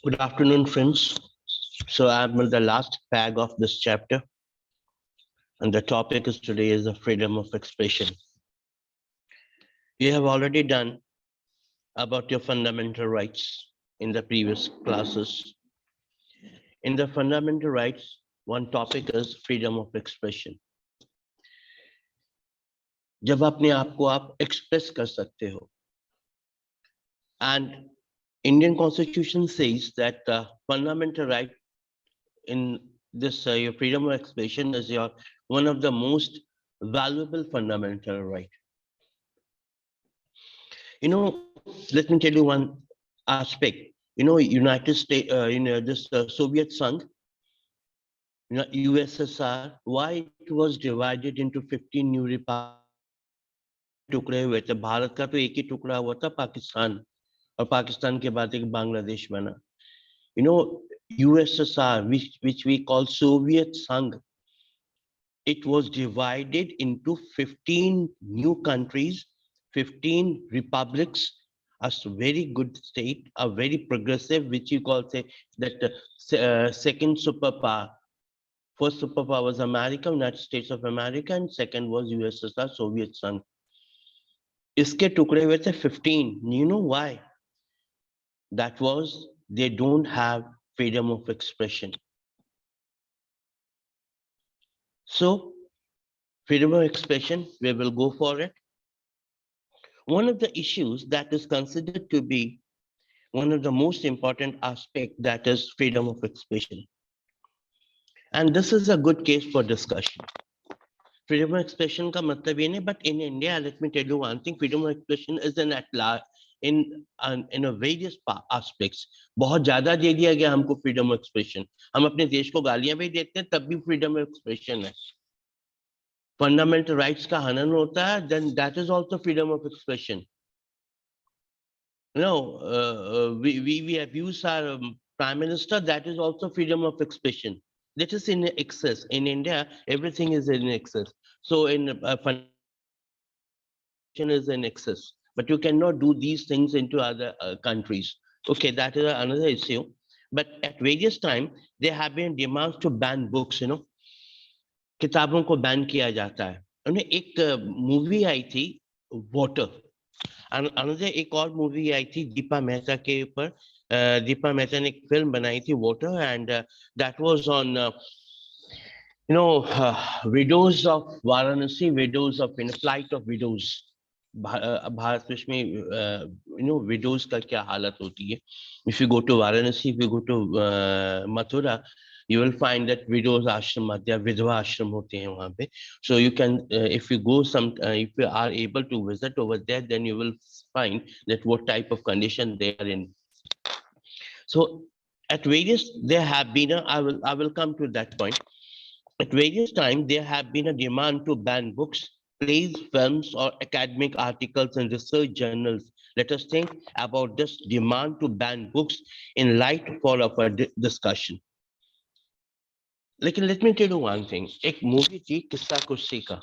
Good afternoon, friends. So I'm on the last pag of this chapter, and the topic is today is the freedom of expression. You have already done about your fundamental rights in the previous classes. In the fundamental rights, one topic is freedom of expression. जब अपने आप को आप express कर सकते हो, and Indian Constitution says that the fundamental right in this your freedom of expression is your one of the most valuable fundamental right. Let me tell you one aspect. United States, this Soviet Sangh, USSR, why it was divided into 15 new टुकड़े हुए थे. भारत का तो एक ही टुकड़ा हुआ था, पाकिस्तान, और पाकिस्तान के बाद एक बांग्लादेश बना. USSR, which we call Soviet Sangh, it was divided into 15 new countries, 15 republics, a very good state, a very progressive, which you call say that second superpower. First superpower was America, United States of America, and second was USSR, Soviet Sangh. इसके टुकड़े हुए थे 15. You know why? That was they don't have freedom of expression. So freedom of expression, we will go for it. One of the issues that is considered to be one of the most important aspects, that is freedom of expression. And this is a good case for discussion. Freedom of expression का मतलब ये नहीं, but in India, let me tell you one thing, freedom of expression is an at large in a various aspects. बहुत ज्यादा दे दिया गया हमको freedom of expression. हम अपने देश को गालियां भी देते हैं, तब भी freedom of expression है. Fundamental rights का हनन होता है, then that is also freedom of expression. We abuse our prime minister, that is also freedom of expression. That is in excess. In India, everything is in excess. So in is in excess, but you cannot do these things into other countries. Okay, that is another issue. But at various times, there have been demands to ban books, किताबों को ban किया जाता है. उन्हें एक movie आई थी water, another एक और मूवी आई थी दीपा मेहता के ऊपर. दीपा मेहता ने एक फिल्म बनाई थी water, and that was on widows of Varanasi, widows of flight of widows. Bharat में विडोज का क्या हालत होती है. If you go to Varanasi, if you go to Mathura, you will find that widows ashram या विधवा आश्रम होते हैं वहां पे. So you can if you go if you are able to visit over there, then you will find that what type of condition they are in. So at various there have been I will come to that point. At various times there have been a demand to ban books, plays, films, or academic articles and research journals. Let us think about this demand to ban books in light of our discussion. लेकिन let me tell you one thing. एक movie थी किस्सा कुर्सी का,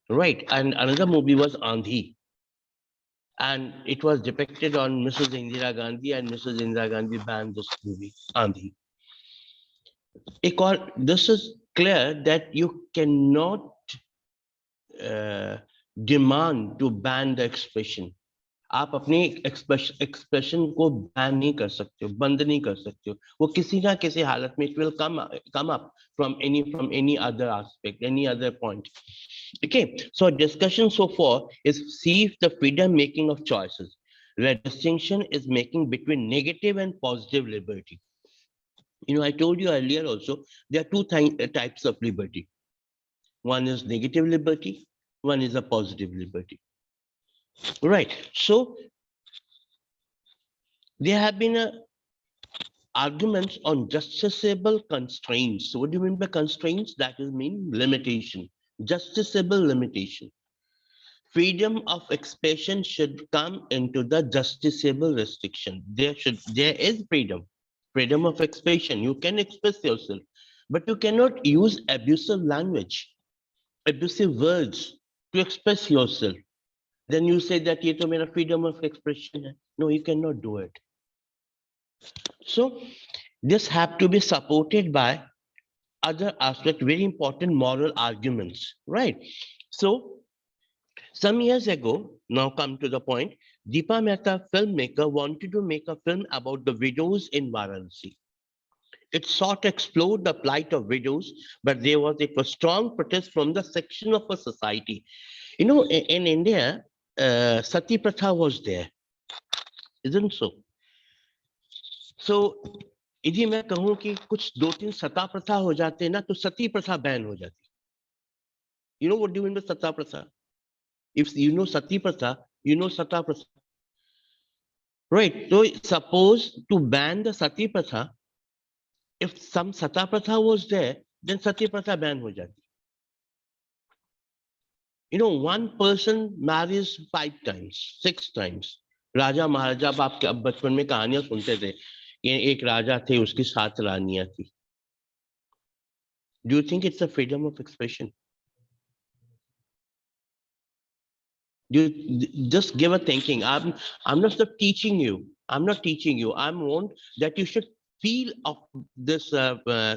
right? And another movie was Andhi, and it was depicted on Mrs. Indira Gandhi, and Mrs. Indira Gandhi banned this movie Andhi. This is clear that you cannot demand to ban the expression. आप अपनी expression को ban नहीं कर सकते हो, बंद नहीं कर सकते हो. वो किसी ना किसी हालत में it will come up from any other aspect, any other point. Okay, so discussion so far is see if the freedom making of choices, where distinction is making between negative and positive liberty. I told you earlier also, there are two types of liberty. One is negative liberty, one is a positive liberty. Right. So there have been arguments on justiciable constraints. So what do you mean by constraints? That is mean limitation, justiciable limitation. Freedom of expression should come into the justiciable restriction. There is freedom of expression. You can express yourself, but you cannot use abusive language, abusive words to express yourself. Then you say that ये तो मेरा freedom of expression है. No, you cannot do it. So this have to be supported by other aspect, very important moral arguments, right? So some years ago, now come to the point, Deepa Mehta, filmmaker, wanted to make a film about the widows in Varanasi. It sought to explore the plight of widows, but there was a strong protest from the section of a society. You know, in India, Sati Pratha was there, isn't so? So यदि मैं कहूं कि कुछ दो तीन सता प्रथा हो जाते ना तो सती प्रथा बैन हो जाती. You know what do you mean by sata pratha? If you know sati pratha, you know sata pratha. Right. So suppose to ban the sati pratha, if some sata pratha was there, then sati pratha ban ho jati. You know, one person marries 5 times, 6 times. राजा महाराजा अब आपके अब बचपन में कहानियां सुनते थे कि एक राजा थे उसकी 7 रानियां थी. Do you think it's a freedom of expression? You just give a thinking. I'm not teaching you. I'm not teaching you. I'm want that you should feel of this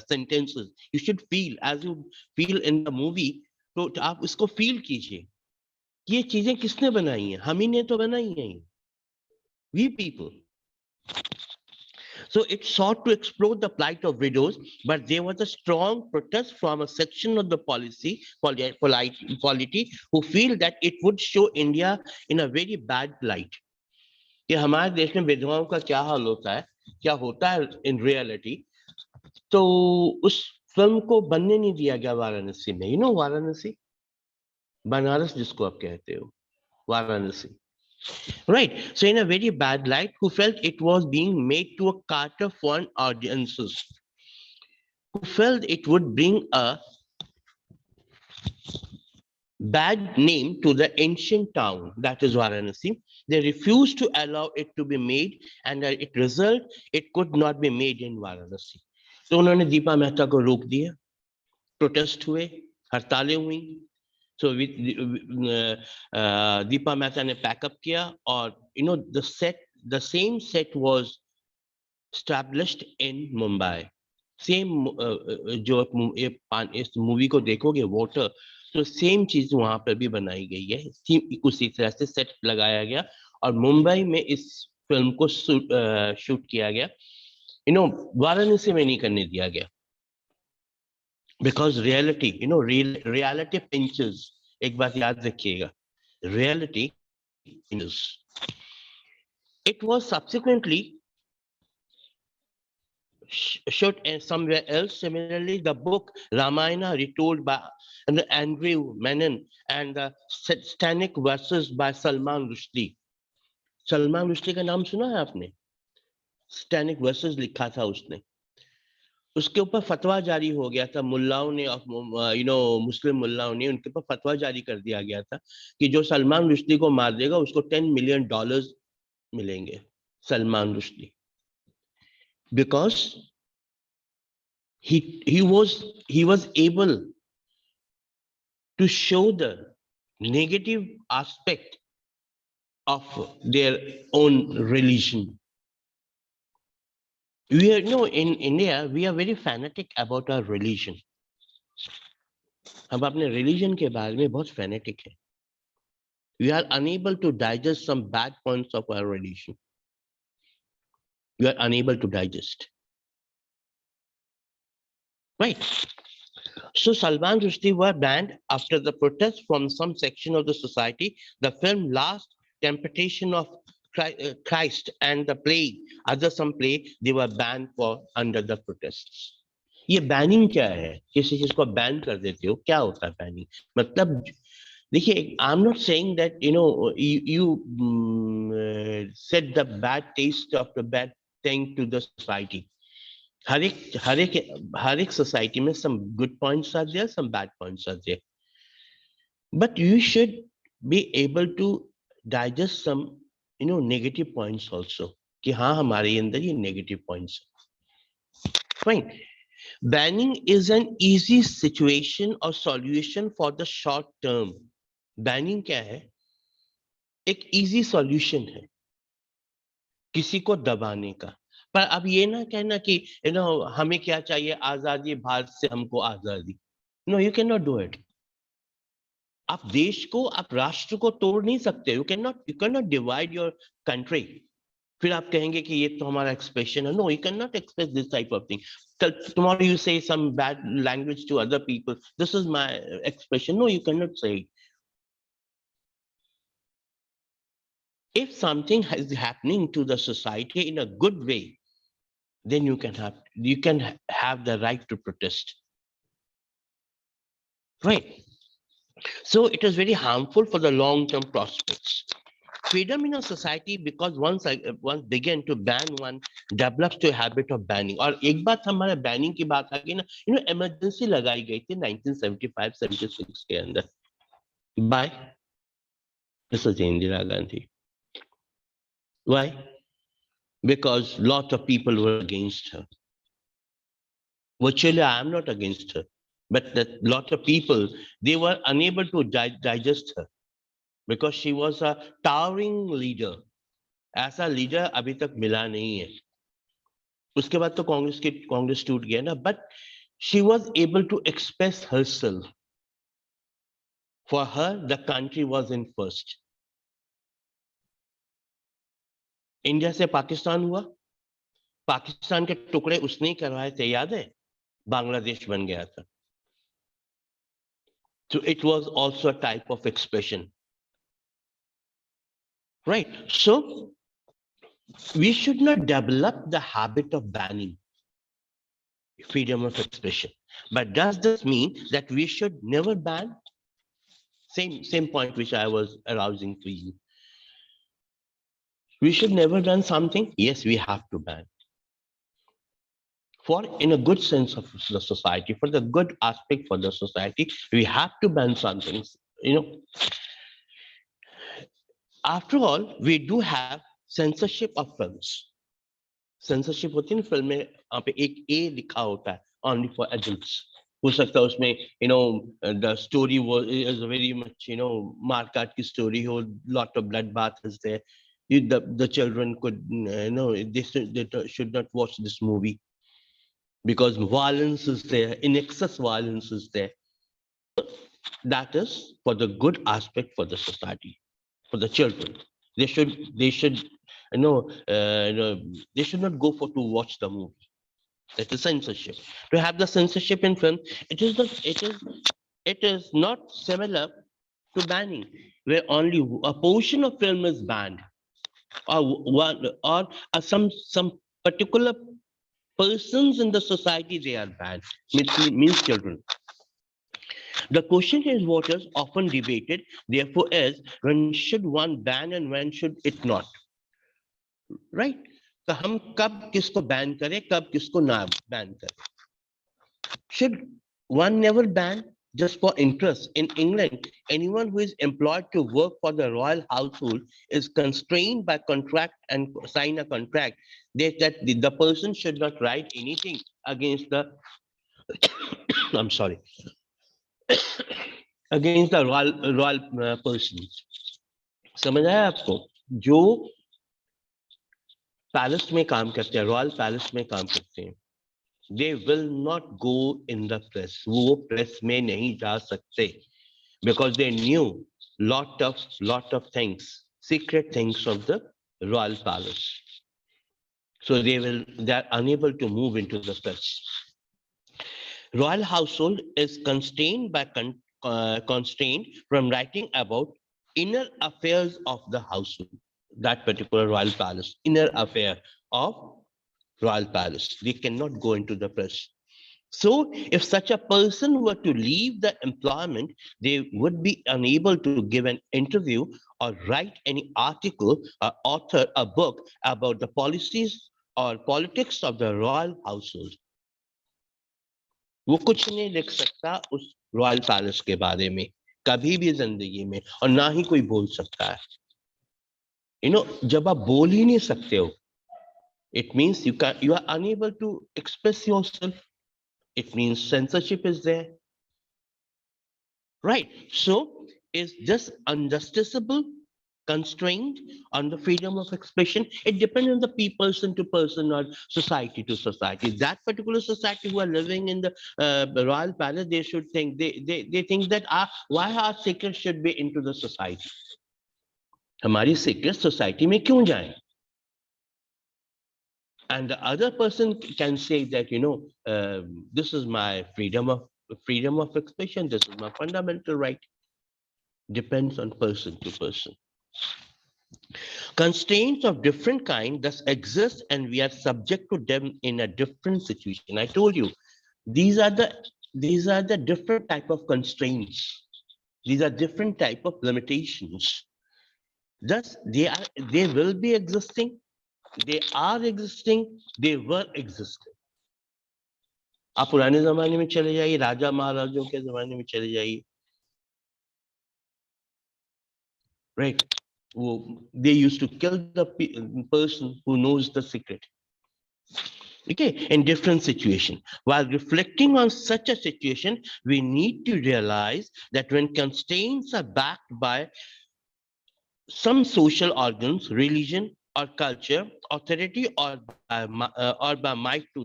sentences. You should feel as you feel in the movie. तो आप इसको feel कीजिए. ये चीजें किसने बनाई हैं? हम ही ने तो बनाई हैं. We people. So it sought to explore the plight of widows, but there was a strong protest from a section of the polity who feel that it would show India in a very bad light. कि हमारे देश में विधवाओं का क्या हाल होता है, क्या होता है in reality. तो उस फिल्म को बनने नहीं दिया गया वाराणसी में. You know वाराणसी, बनारस जिसको आप कहते हो, Varanasi. Right. So in a very bad light, who felt it was being made to a Carter foreign audiences, who felt it would bring a bad name to the ancient town that is Varanasi. They refused to allow it to be made, and it result it could not be made in Varanasi. तो उन्होंने दीपा मेहता को रोक दिया, protest हुए, हड़तालें हुई. So Deepa Mehta ने pack up किया और the same set was established in Mumbai. Same जो इस मूवी को देखोगे वाटर, तो सेम चीज वहां पर भी बनाई गई है. उसी तरह से सेट लगाया गया और मुंबई में इस फिल्म को शूट किया गया. वाराणसी में नहीं करने दिया गया. Because reality, reality pinches. एक बात याद रखिएगा, reality pinches. It was subsequently shot somewhere else. Similarly, the book Ramayana, retold by Andrew Menon, and the Satanic Verses by Salman Rushdie. Salman Rushdie का नाम सुना है आपने? Satanic Verses लिखा था उसने. उसके ऊपर फतवा जारी हो गया था मुल्लाओं ने, मुस्लिम मुल्लाओं ने उनके ऊपर फतवा जारी कर दिया गया था कि जो सलमान रुश्दी को मार देगा उसको $10 million मिलेंगे. Salman Rushdie, because he was able to show the negative aspect of their own religion. We are, in India, we are very fanatic about our religion. हम अपने religion के बारे में बहुत fanatic हैं. We are unable to digest some bad points of our religion. We are unable to digest. Right. So Salman Rushdie were banned after the protest from some section of the society. The film Last Temptation of Christ and the play, some play, they were banned for under the protests. ये banning क्या है? किसी चीज को ban कर देते हो, क्या होता है बैनिंग? मतलब देखिए, I am not saying that you said the bad taste of the bad thing to the society. हर एक society में some good points are there, some bad points are there. But you should be able to digest some, negative points also. कि हाँ हमारे अंदर ये negative points. Fine. Banning is an easy situation or solution for the short term. Banning क्या है? एक easy solution है किसी को दबाने का. पर अब ये ना कहना कि हमें क्या चाहिए, आजादी, भारत से हमको आजादी। No, you can not do it. आप देश को, आप राष्ट्र को तोड़ नहीं सकते। You can not divide your country. फिर आप कहेंगे कि ये तो हमारा एक्सप्रेशन है। No, you can not express this type of thing. Tomorrow you say some bad language to other people. This is my expression. No, you cannot say it. If something is happening to the society in a good way, then you can have the right to protest. Right. So it is very harmful for the long-term prospects. Freedom in a society, because once begin to ban, one develops to a habit of banning. और एक बात हमारे banning की बात आ गई ना, emergency लगाई गई थी 1975-76 के अंदर by Mrs. Indira Gandhi. Why? Because lot of people were against her. Virtually, I am not against her, but that lot of people, they were unable to digest her because she was a towering leader. ऐसा leader अभी तक मिला नहीं है। उसके बाद तो कांग्रेस टूट गया ना, but she was able to express herself. For her the country was in first. India से पाकिस्तान हुआ, पाकिस्तान के टुकड़े उसने ही करवाए थे, याद है? बांग्लादेश बन गया था। So it was also a type of expression, right? So we should not develop the habit of banning freedom of expression. But does this mean that we should never ban? Same point which I was arousing to you. We should never ban something. Yes, we have to ban. For in a good sense of the society, for the good aspect for the society, we have to ban some things. After all, we do have censorship of films. Censorship होती है ना film में, वहां पे एक ए लिखा होता है, ओनली फॉर एडल्ट्स। हो सकता है उसमें the story was is very much मारकाट की स्टोरी हो, lot of blood bath is there, the children could they should not watch this movie because violence is there, in excess violence is there. That is for the good aspect for the society, for the children. They should they should not go for to watch the movie. That is censorship. To have the censorship in film, it is not similar to banning, where only a portion of film is banned, or one or some particular persons in the society they are banned. Means children. The question is what is often debated, therefore, is when should one ban and when should it not? Right? तो हम कब किसको ban करें, कब किसको ना ban करें? Should one never ban just for interest? In England, anyone who is employed to work for the royal household is constrained by contract and sign a contract that the person should not write anything against the I'm sorry, against the royal persons. समझ आया आपको? जो palace में काम करते हैं, royal palace में काम करते हैं, they will not go in the press. वो प्रेस में नहीं जा सकते because they knew lot of things, secret things of the royal palace. So they are unable to move into the press. Royal household is constrained from writing about inner affairs of the household, that particular royal palace, inner affair of royal palace. They cannot go into the press. So if such a person were to leave the employment, they would be unable to give an interview or write any article or author a book about the policies or politics of the royal household. वो कुछ नहीं लिख सकता उस royal palace के बारे में कभी भी जिंदगी में, और ना ही कोई बोल सकता है। जब आप बोल ही नहीं सकते हो, it means you are unable to express yourself. It means censorship is there, right? So is this unjusticiable? constrained on the freedom of expression. It depends on the person to person or society to society. That particular society who are living in the royal palace, they should think they think that why our secrets should be into the society. हमारी secret society में क्यों जाएं? And the other person can say that this is my freedom of expression. This is my fundamental right. Depends on person to person. Constraints of different kind thus exist, and we are subject to them in a different situation. I told you, these are the different type of constraints. These are different type of limitations. Thus, they will be existing, they are existing, they were existing. आप पुराने जमाने में चले जाइए, राजा महाराजों के जमाने में चले जाइए, right? They used to kill the person who knows the secret. Okay, in different situation. While reflecting on such a situation, we need to realize that when constraints are backed by some social organs, religion or culture, authority or by might of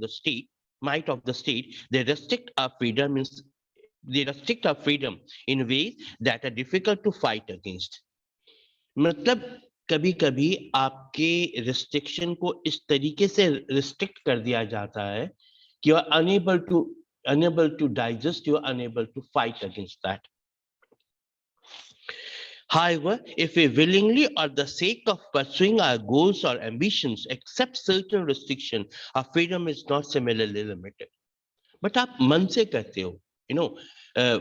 the state, they restrict our freedom in ways that are difficult to fight against. मतलब कभी कभी आपके restriction को इस तरीके से restrict कर दिया जाता है कि you are unable to digest, you are unable to fight against that. However, if we willingly or the sake of pursuing our goals or ambitions accept certain restriction, our freedom is not similarly limited. But आप मन से करते हो,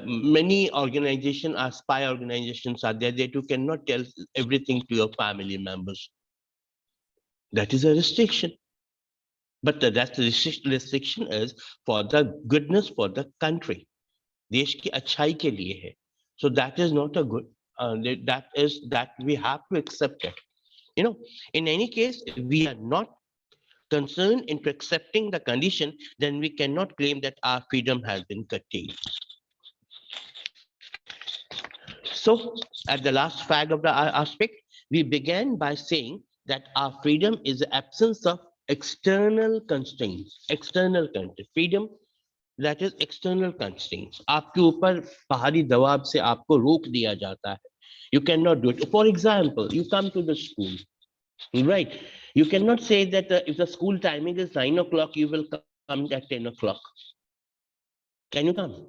many organizations are spy organizations are there that you cannot tell everything to your family members. That is a restriction. But that restriction is for the goodness for the country. देश की अच्छाई के लिए है. So that is not a good, that we have to accept it. In any case, if we are not concerned into accepting the condition, then we cannot claim that our freedom has been curtailed. So, at the last fag of the aspect, we began by saying that our freedom is the absence of external constraints. Freedom, that is external constraints. आपके ऊपर बाहरी दबाव से आपको रोक दिया जाता है. You cannot do it. For example, you come to the school, right? You cannot say that if the school timing is 9 o'clock, you will come at 10 o'clock. Can you come?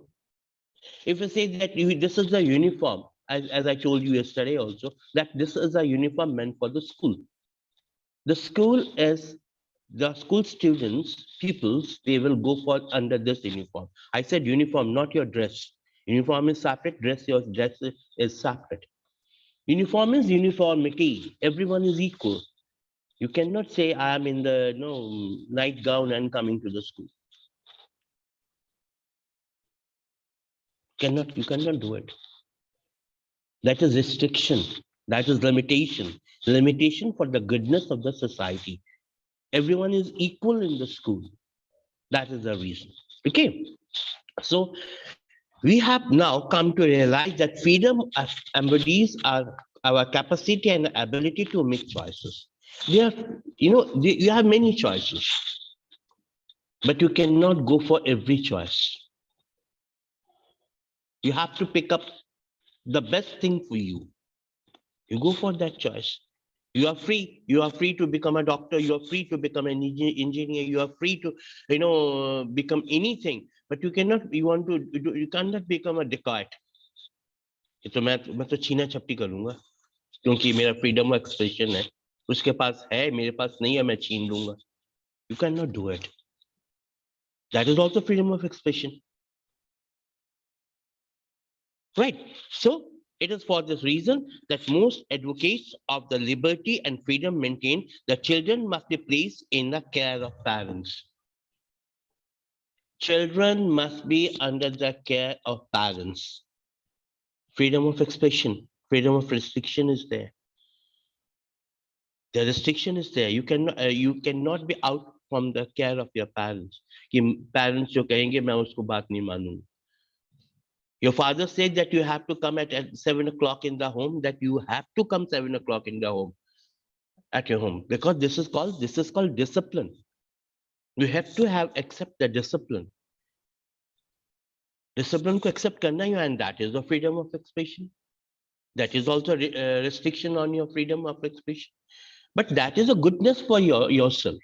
If you say that this is the uniform, as I told you yesterday also, that this is a uniform meant for the school. The school students, pupils, they will go for under this uniform. I said uniform, not your dress. Uniform is separate, your dress is separate. Uniform is uniformity. Everyone is equal. You cannot say I am in the nightgown and coming to the school. You cannot do it. That is restriction. That is limitation. Limitation for the goodness of the society. Everyone is equal in the school. That is the reason. Okay. So we have now come to realize that freedom embodies our capacity and ability to make choices. You have many choices, but you cannot go for every choice. You have to pick up the best thing for you. You go for that choice. You are free. You are free to become a doctor. You are free to become an engineer. You are free to, become anything. But you cannot. You cannot become a dacoit. तो मैं तो छीना छपटी करूंगा क्योंकि मेरा freedom of expression है. उसके पास है, मेरे पास नहीं है, मैं छीन लूंगा. You cannot do it. That is also freedom of expression. Right. So it is for this reason that most advocates of the liberty and freedom maintain that children must be placed in the care of parents. Children must be under the care of parents. Freedom of expression, freedom of restriction is there. The restriction is there. You cannot be out from the care of your parents. कि parents जो कहेंगे मैं उसको बात नहीं मानूंगा. Your father said that you have to come at 7 o'clock in the home, that you have to come 7 o'clock in the home, at your home, because this is called discipline. You have to have accept the discipline. Discipline को accept करना ही, and that is the freedom of expression. That is also a restriction on your freedom of expression. But that is a goodness for yourself.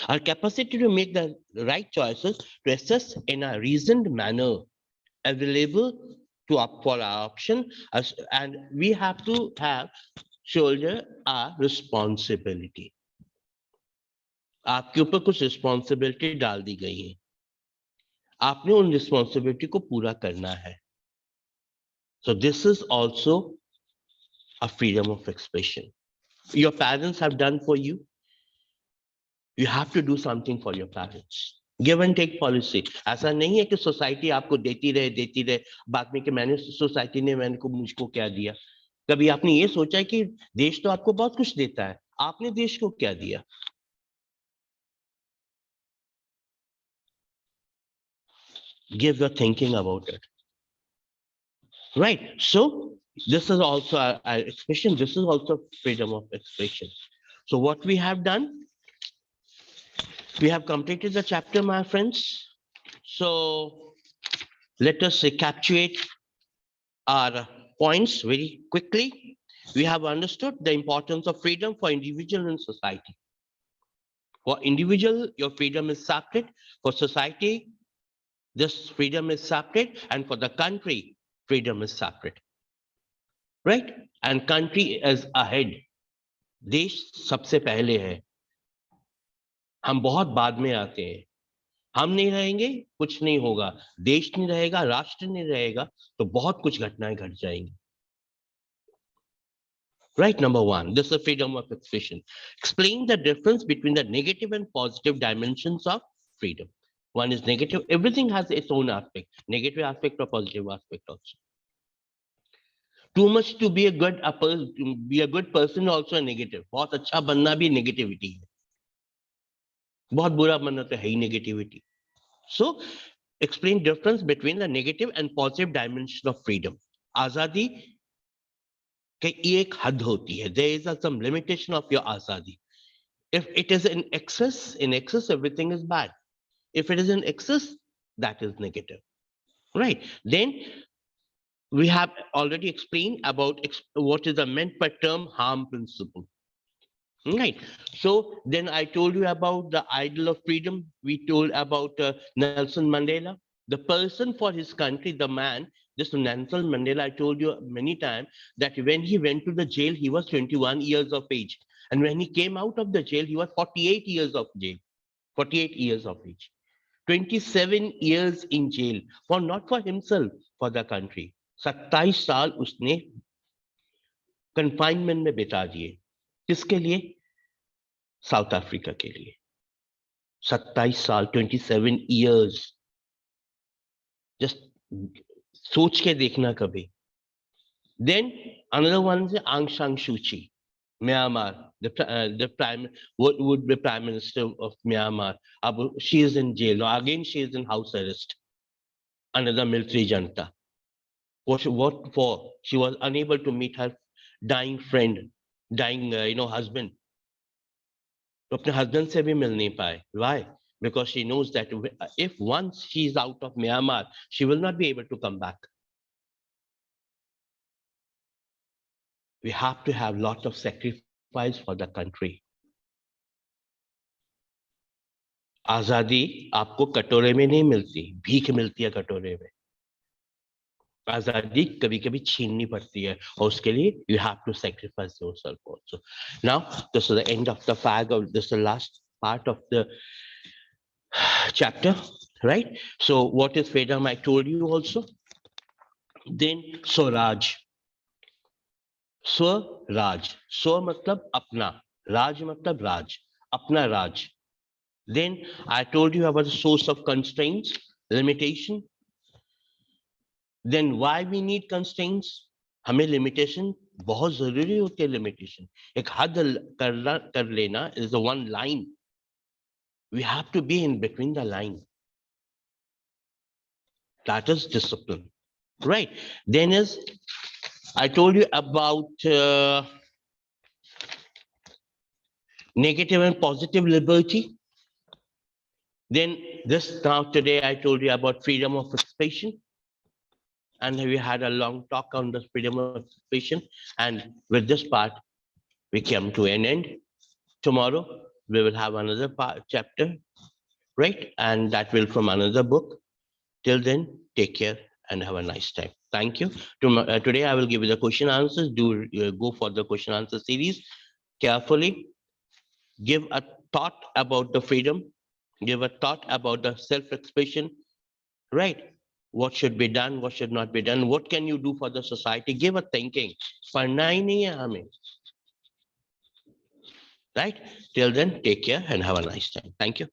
Our capacity to make the right choices, to assess in a reasoned manner, available to up for our option, and we have to have shoulder our responsibility. आपके ऊपर कुछ responsibility डाल दी गई है, आपने उन responsibility को पूरा करना है. So this is also a freedom of expression. Your parents have done for you. You have to do something for your parents. Give and take policy. ऐसा नहीं है कि सोसाइटी आपको देती रहे बाद में कि मैंने सोसाइटी ने मुझको क्या दिया. कभी आपने ये सोचा है कि देश तो आपको बहुत कुछ देता है, आपने देश को क्या दिया? Give your thinking about it. Right. So this is also our expression. This is also freedom of expression. So what we have done, we have completed the chapter, my friends. So let us recapitulate our points very quickly. We have understood the importance of freedom for individual and society. For individual, your freedom is sacred. For society, this freedom is sacred. And for the country, freedom is sacred. Right? And country is ahead. देश सबसे पहले है, हम बहुत बाद में आते हैं. हम नहीं रहेंगे, कुछ नहीं होगा. देश नहीं रहेगा, राष्ट्र नहीं रहेगा, तो बहुत कुछ घटनाएं घट जाएंगी. Right, number one, this is freedom of expression. Explain the difference between the negative and positive dimensions of freedom. One is negative, everything has its own aspect, negative aspect or positive aspect also. Too much to be a good person also a negative. बहुत अच्छा बनना भी negativity है. बहुत बुरा बनना तो है ही negativity. So, explain difference between the negative and positive dimension of freedom. आजादी की एक हद होती है. There is some limitation of your आजादी. If it is in excess, everything is bad. If it is in excess, that is negative. Right. Then we have already explained about what is the meant by term harm principle. Right. So then I told you about the ideal of freedom. We told about Nelson Mandela, the person for his country, the man. This Nelson Mandela, I told you many times that when he went to the jail, he was 21 years of age. And when he came out of the jail, he was 48 years of jail, 48 years of age. 27 years in jail, for not for himself, for the country. 27 साल उसने confinement में बिता दिए. किसके लिए? South Africa के लिए. 27 साल, 27 years. Just सोच के देखना कभी. Then another one is Aung San Suu Kyi, Myanmar, the prime, what would be prime minister of Myanmar. She is in jail. Again, she is in house arrest. Another military junta. What for? She was unable to meet her dying friend, dying, husband. तो अपने husband से भी मिल नहीं पाए. Why? Because she knows that if once she is out of Myanmar, she will not be able to come back. We have to have lot of sacrifice for the country. आजादी आपको कटोरे में नहीं मिलती, भीख मिलती है कटोरे में. आजादी कभी कभी छीननी पड़ती है, और उसके लिए you have to sacrifice yourself also. Now this is the end of the fag, of this is the last part of the chapter, right? So what is freedom? I told you also. Then Swaraj. Swaraj, स्व मतलब अपना, राज मतलब राज, अपना राज. Then I told you about the source of constraints, limitation. Then why we need constraints? हमें limitation बहुत जरूरी होती है. limitation एक हद कर लेना is the one line. We have to be in between the line. That is discipline, right? Then is, I told you about negative and positive liberty. Then this, now today I told you about freedom of expression, and we had a long talk on the freedom of expression. And with this part, we came to an end. Tomorrow we will have another chapter, right? And that will from another book. Till then, take care and have a nice time. Thank you. Today I will give you the question answers. Do go for the question answer series carefully. Give a thought about the freedom. Give a thought about the self-expression, right? What should be done? What should not be done? What can you do for the society? Give a thinking. पढ़ना ही नहीं है हमें, right? Till then, take care and have a nice time. Thank you.